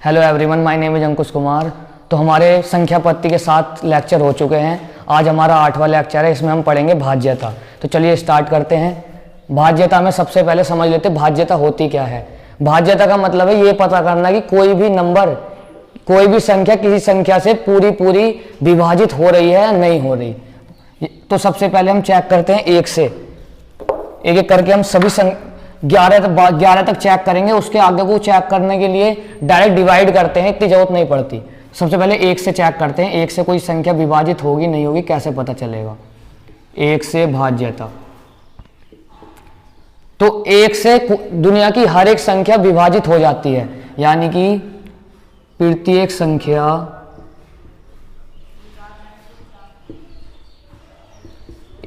Hello everyone, my name is Ankush Kumar. तो हमारे संख्या पत्ति के 7 लेक्चर हो चुके हैं। आज हमारा 8वां लेक्चर है, इसमें हम पढ़ेंगे भाज्यता। तो चलिए स्टार्ट करते हैं। भाज्यता में सबसे पहले समझ लेते हैं भाज्यता होती क्या है। भाज्यता का मतलब है ये पता करना कि कोई भी नंबर, कोई भी संख्या किसी संख्या से पूरी विभाजित हो रही है या नहीं हो रही। तो सबसे पहले हम चेक करते हैं एक से, एक एक करके हम सभी 11 तक चेक करेंगे। उसके आगे को चेक करने के लिए डायरेक्ट डिवाइड करते हैं, इतनी जरूरत नहीं पड़ती। सबसे पहले एक से चेक करते हैं, एक से कोई संख्या विभाजित होगी नहीं होगी कैसे पता चलेगा। एक से भाज्यता, तो एक से दुनिया की हर एक संख्या विभाजित हो जाती है, यानी कि प्रत्येक संख्या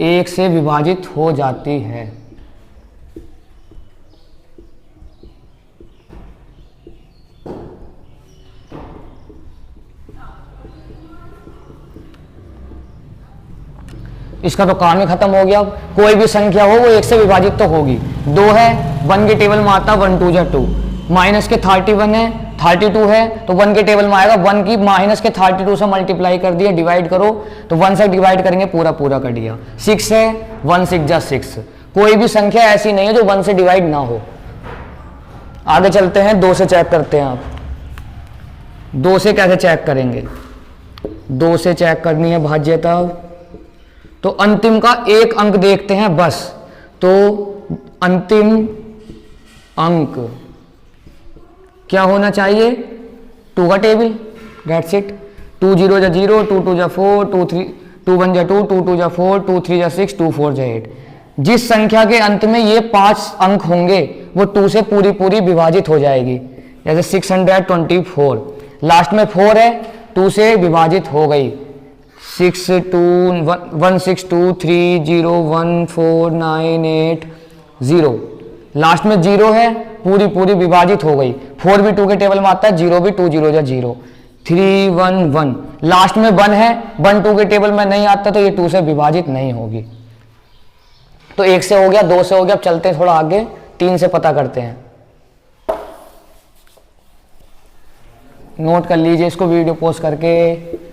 एक से विभाजित हो जाती है। इसका तो काम ही खत्म हो गया। कोई भी संख्या हो वो एक से विभाजित तो होगी। 2 है, 1 के टेबल में आता 1 2 2, माइनस के 31 है, 32 है तो 1 के टेबल में आएगा। 1 की माइनस के 32 से मल्टीप्लाई कर दिया, डिवाइड करो तो 1 से डिवाइड करेंगे, पूरा कट गया। 6 है, 1 6 जा 6। कोई भी संख्या ऐसी नहीं है जो 1 से डिवाइड ना हो। आगे चलते हैं, 2 से चेक करते हैं। आप 2 से कैसे चेक करेंगे? 2 से चेक करनी है भाज्यता, तो अंतिम का एक अंक देखते हैं बस। तो अंतिम अंक क्या होना चाहिए? 2 का टेबल, दैट्स इट। 2 0 जा 0, 2 2 जा 4, 2 1 जा 2, 2 2 जा 4, 2 3 जा 6, 2 4 जा 8। जिस संख्या के अंत में ये 5 अंक होंगे वो 2 से पूरी विभाजित हो जाएगी। जैसे 624, लास्ट में 4 है, 2 से विभाजित हो गई। 6 2 1 6 2 3 0 1 4 9 8 0, लास्ट में 0 है, पूरी विभाजित हो गई। 4 भी 2 के टेबल में आता है, 0 भी 2 0 जा 0, 3 1 1, लास्ट में 1 है, 1 2 के टेबल में नहीं आता तो ये 2 से विभाजित नहीं होगी। तो 1 से हो गया, 2 से हो गया। अब चलते हैं थोड़ा आगे, 3 से पता करते हैं। नोट कर लीजिए इसको वीडियो पॉज करके।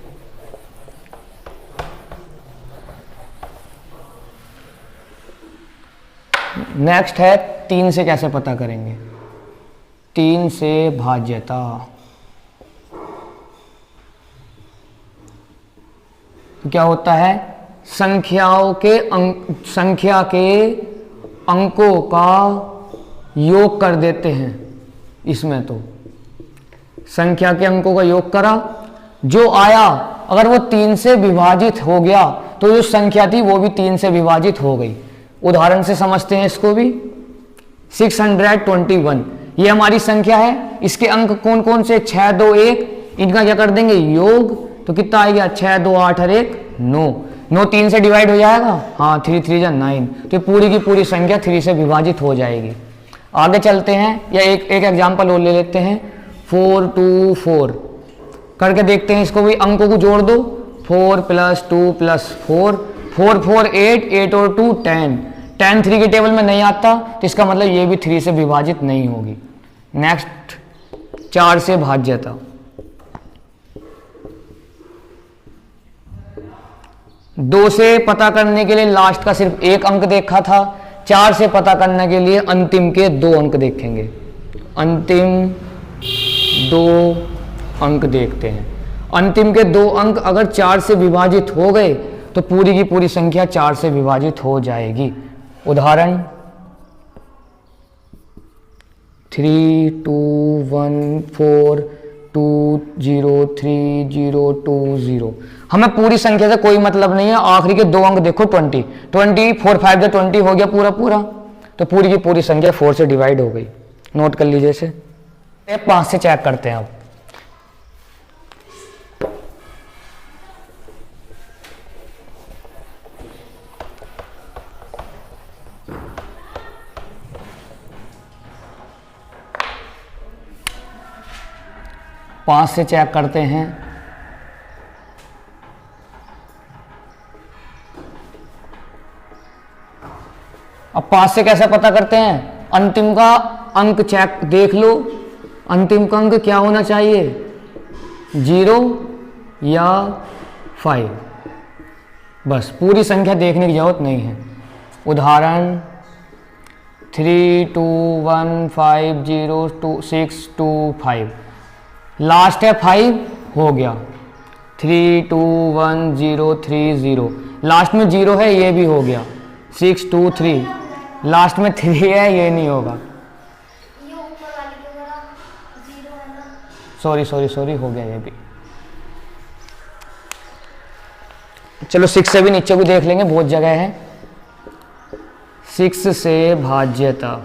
नेक्स्ट है 3 से कैसे पता करेंगे। 3 से भाज्यता, तो क्या होता है? संख्या के अंकों का योग कर देते हैं। इसमें तो संख्या के अंकों का योग करा, जो आया अगर वो 3 से विभाजित हो गया तो जो संख्या थी वो भी 3 से विभाजित हो गई। उदाहरण से समझते हैं इसको भी। 621 ये हमारी संख्या है, इसके अंक कौन कौन से? 6 2 1, इनका क्या कर देंगे? योग। तो कितना आ गया? 6 2 8 और 1 9। 9 3 से डिवाइड हो जाएगा, हाँ 3 3 जा 9। तो पूरी की पूरी संख्या 3 से विभाजित हो जाएगी। आगे चलते हैं, या एक एग्जाम्पल और ले लेते हैं। 4 2 4 करके देखते हैं इसको भी। अंकों को जोड़ दो, 4 + 2 + 4, 4 4 8, 8 और 2 10। 10 3 के टेबल में नहीं आता तो इसका मतलब ये भी 3 से विभाजित नहीं होगी। नेक्स्ट 4 से भाज्यता, 2 से पता करने के लिए लास्ट का सिर्फ एक अंक देखा था। 4 से पता करने के लिए अंतिम के 2 अंक देखेंगे। अंतिम 2 अंक देखते हैं। अंतिम के 2 अंक अगर 4 से विभाजित हो गए तो पूरी की पूरी संख्या 4 से विभाजित हो जाएगी। उदाहरण 3 2 1 4 2 0 3 0 2 0। हमें पूरी संख्या से कोई मतलब नहीं है, आखिरी के 2 अंक देखो। 20 4 5 जा 20 हो गया पूरा, तो पूरी की पूरी संख्या 4 से डिवाइड हो गई। नोट कर लीजिए इसे। 5 से चेक करते हैं अब। पांच से चेक करते हैं। अब 5 से कैसे पता करते हैं? अंतिम का अंक चेक देख लो, अंतिम अंक क्या होना चाहिए, 0 या 5। बस पूरी संख्या देखने की जरूरत नहीं है। उदाहरण 3 2 1 5 0 2 6 2 5, लास्ट है 5, हो गया 3 2 1 0 3 0, लास्ट में 0 है, ये भी हो गया 6 2 3, लास्ट में 3 है, ये नहीं होगा। सॉरी हो गया ये भी। चलो 6 से भी नीचे भी देख लेंगे, बहुत जगह है। 6 से भाज्यता,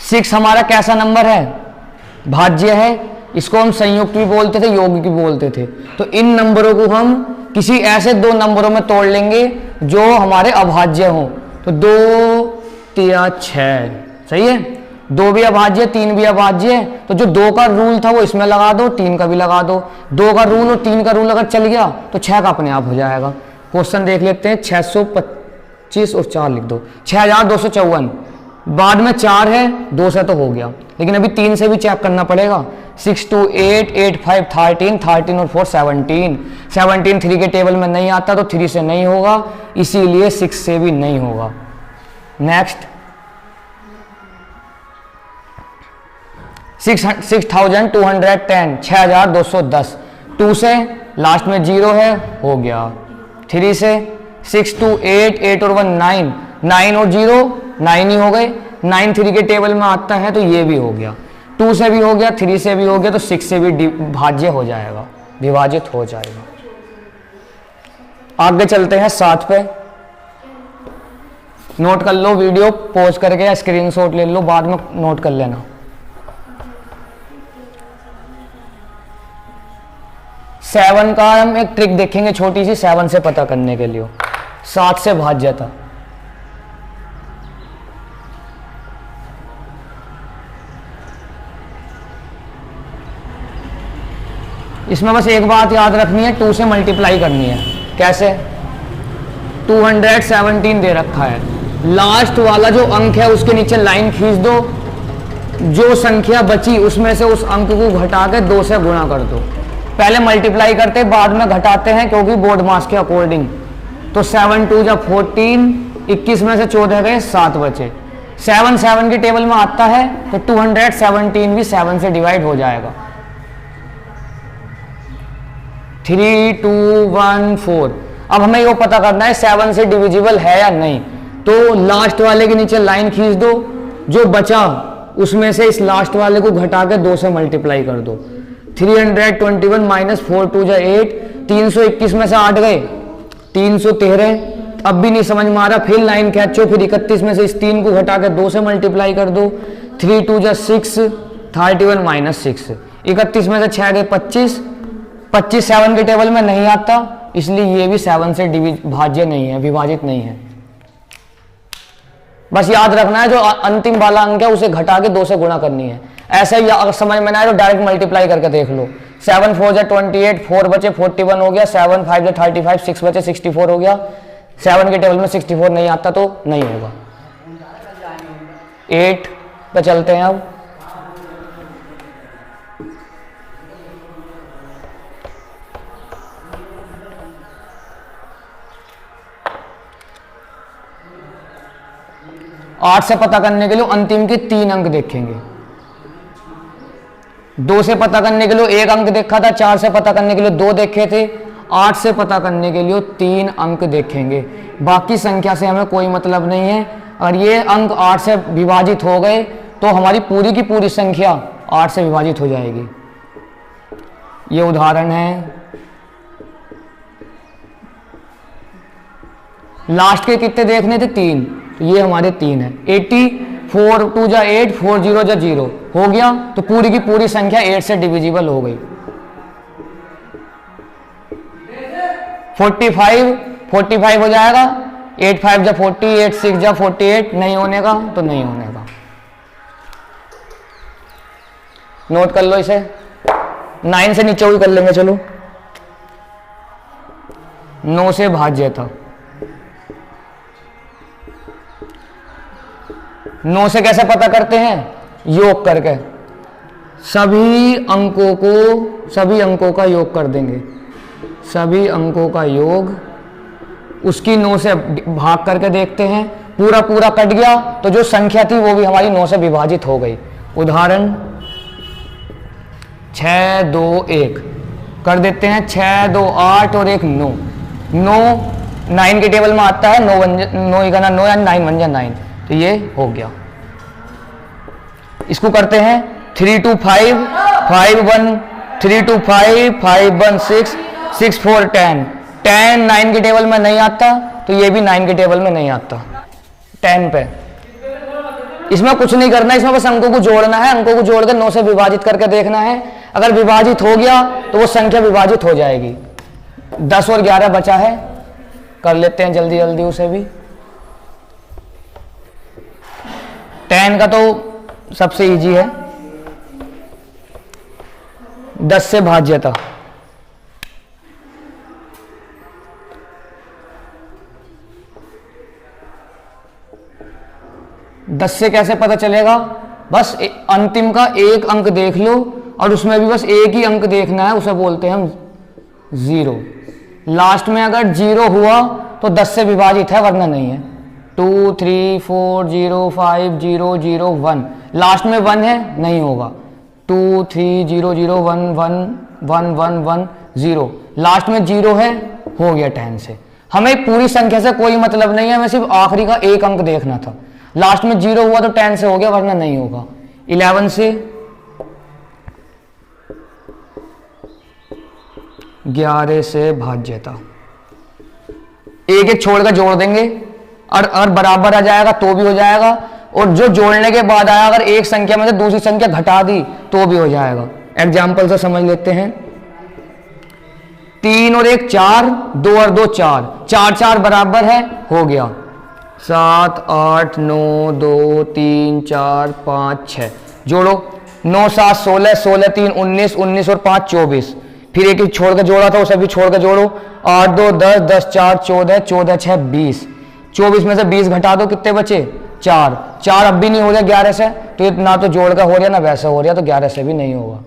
6 हमारा कैसा नंबर है, भाज्य है। इसको हम संयुक्त भी बोलते थे, यौगिक भी बोलते थे। तो इन नंबरों को हम किसी ऐसे 2 नंबरों में तोड़ लेंगे जो हमारे अभाज्य हों। तो 2 या 6, सही है। 2 भी अभाज्य, 3 भी अभाज्य है। तो जो 2 का रूल था वो इसमें लगा दो, 3 का भी लगा दो। 2 का रूल और 3 का रूल अगर चल गया तो 6 का अपने आप हो जाएगा। क्वेश्चन देख लेते हैं, 625 और 4 लिख दो, 6254। बाद में 4 है, 2 से तो हो गया, लेकिन अभी 3 से भी चेक करना पड़ेगा। 6 2 8 8 5 13, 13 और 4 17, 17 3 के टेबल में नहीं आता तो 3 से नहीं होगा, इसीलिए 6 से भी नहीं होगा। नेक्स्ट 6210, 6210, 2 से लास्ट में 0 है, हो गया। 3 से 6 2 8 8 और 1 9, 9 और 0 9 ही हो गए। 9 3 के टेबल में आता है तो ये भी हो गया। 2 से भी हो गया, 3 से भी हो गया, तो 6 से भी भाज्य हो जाएगा, विभाजित हो जाएगा। आगे चलते हैं 7 पे। नोट कर लो, वीडियो पॉज करके या स्क्रीनशॉट ले लो, बाद में नोट कर लेना। 7 का हम एक ट्रिक देखेंगे छोटी सी, 7 से पता करने के लिए। 7 से भाज्यता, इसमें बस एक बात याद रखनी है, 2 से मल्टीप्लाई करनी है। कैसे? 217 दे रखा है, लास्ट वाला जो अंक है उसके नीचे लाइन खींच दो, जो संख्या बची उसमें से उस अंक को घटा के 2 से गुणा कर दो। पहले मल्टीप्लाई करते बाद में घटाते हैं, क्योंकि बोर्ड मास के अकॉर्डिंग। तो 7 2 जा 14, 21 में से 14 गए, 7 बचे। 7 के टेबल में आता है तो 217 भी 7 से डिवाइड हो जाएगा। 3 2 1 4। अब हमें ये पता करना है 7 से डिविजिबल है या नहीं। तो लास्ट वाले के नीचे लाइन खींच दो, जो बचा उसमें से इस लास्ट वाले को घटा के 2 से मल्टीप्लाई कर दो। 321 माइनस 4 2 जा 8, 321 में से 8 गए, 313। अब भी नहीं समझ में आ रहा, फिर लाइन खींचो, फिर 31 में से इस 3 को घटा के 2 से मल्टीप्लाई कर दो। 3 2 जा 6, 31 माइनस 6, 31 में से 6 गए 25, 25 7 के टेबल में नहीं आता, इसलिए ये भी 7 से भाज्य नहीं है, विभाजित नहीं है। बस याद रखना है जो अंतिम वाला अंक है उसे घटा के 2 से गुणा करनी है। ऐसे ही अगर समझ में ना आए तो डायरेक्ट मल्टीप्लाई करके देख लो। 7 4 जा 28, 4 बचे 41 हो गया, 7 5 जा 35, 6 बचे 64 हो गया। 7 के टेबल में 64 नहीं आता तो नहीं होगा। 8 पे चलते हैं अब। आठ से पता करने के लिए अंतिम के 3 अंक देखेंगे। 2 से पता करने के लिए 1 अंक देखा था, 4 से पता करने के लिए 2 देखे थे, 8 से पता करने के लिए 3 अंक देखेंगे। बाकी संख्या से हमें कोई मतलब नहीं है। और ये अंक 8 से विभाजित हो गए तो हमारी पूरी की पूरी संख्या 8 से विभाजित हो जाएगी। ये उदाहरण है। लास्ट के कितने देखने थे? 3, तो ये हमारे 3 है। 80, 4 2 जा 8, 4 0 जा 0 हो गया, तो पूरी की पूरी संख्या 8 से डिविजिबल हो गई। 45 हो जाएगा, 8 5 जा 40, 8 6 जा 48, नहीं होने का तो नहीं होने का। नोट कर लो इसे। 9 से नीचे भी कर लेंगे, चलो। 9 से भाज्यता, 9 से कैसे पता करते हैं? योग करके सभी अंकों का योग कर देंगे, सभी अंकों का योग, उसकी 9 से भाग करके देखते हैं, पूरा पूरा कट गया तो जो संख्या थी वो भी हमारी 9 से विभाजित हो गई। उदाहरण 6 2 1 कर देते हैं, 6 2 8 और 1 9, 9 के टेबल में आता है, 9 इकाना 9 यानी 9 1 9, तो ये हो गया। इसको करते हैं 3 2 5 5 1 3 2 5 5 1 6 6 4 10, 10 9 के टेबल में नहीं आता तो ये भी 9 के टेबल में नहीं आता। 10 पे इसमें कुछ नहीं करना है, इसमें बस अंकों को जोड़ना है, अंकों को जोड़कर 9 से विभाजित करके देखना है। अगर विभाजित हो गया तो वो संख्या विभाजित हो जाएगी। 10 और 11 बचा है, कर लेते हैं जल्दी जल्दी उसे भी। 10 का तो सबसे इजी है, 10 से भाज्यता। दस से कैसे पता चलेगा? बस अंतिम का एक अंक देख लो और उसमें भी बस एक ही अंक देखना है, उसे बोलते हैं हम 0। लास्ट में अगर 0 हुआ तो 10 से विभाजित है, वरना नहीं है। 2 3 4 0 5 0 0 1, लास्ट में 1 है, नहीं होगा। 2 3 0 0 1 1 1 1 1 0, लास्ट में 0 है, हो गया 10 से। हमें पूरी संख्या से कोई मतलब नहीं है, हमें सिर्फ आखिरी का एक अंक देखना था। लास्ट में 0 हुआ तो 10 से हो गया, वरना नहीं होगा। 11 से 11 से भाज्यता, एक एक छोड़कर जोड़ देंगे और अगर बराबर आ जाएगा तो भी हो जाएगा, और जो जोड़ने के बाद आया अगर एक संख्या में से दूसरी संख्या घटा दी तो भी हो जाएगा। एग्जाम्पल से समझ लेते हैं। 3 और 1 4, 2 और 2 4, 4 4 बराबर है, हो गया। 7 8 9 2 3 4 5 6, जोड़ो। 9 7 16, 16 3 19, 19 और 5 24, फिर एक एक छोड़ कर जोड़ा था उसे भी छोड़ कर जोड़ो। 8 2 10, 10 4 14, 14 6 20, 24 में से 20 घटा दो, कितने बचे? 4 4 अब भी नहीं हो रहा 11 से, तो ये ना तो जोड़ का हो रहा ना वैसा हो रहा, तो 11 से भी नहीं होगा।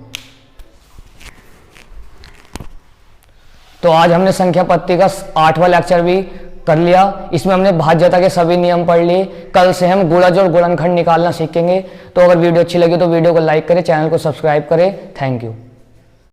तो आज हमने संख्या पत्ती का 8वां लेक्चर भी कर लिया। इसमें हमने भाज्यता के सभी नियम पढ़ लिए। कल से हम गुणज और गुणनखंड निकालना सीखेंगे। तो अगर वीडियो अच्छी लगी तो वीडियो को लाइक करें, चैनल को सब्सक्राइब करें। Thank you.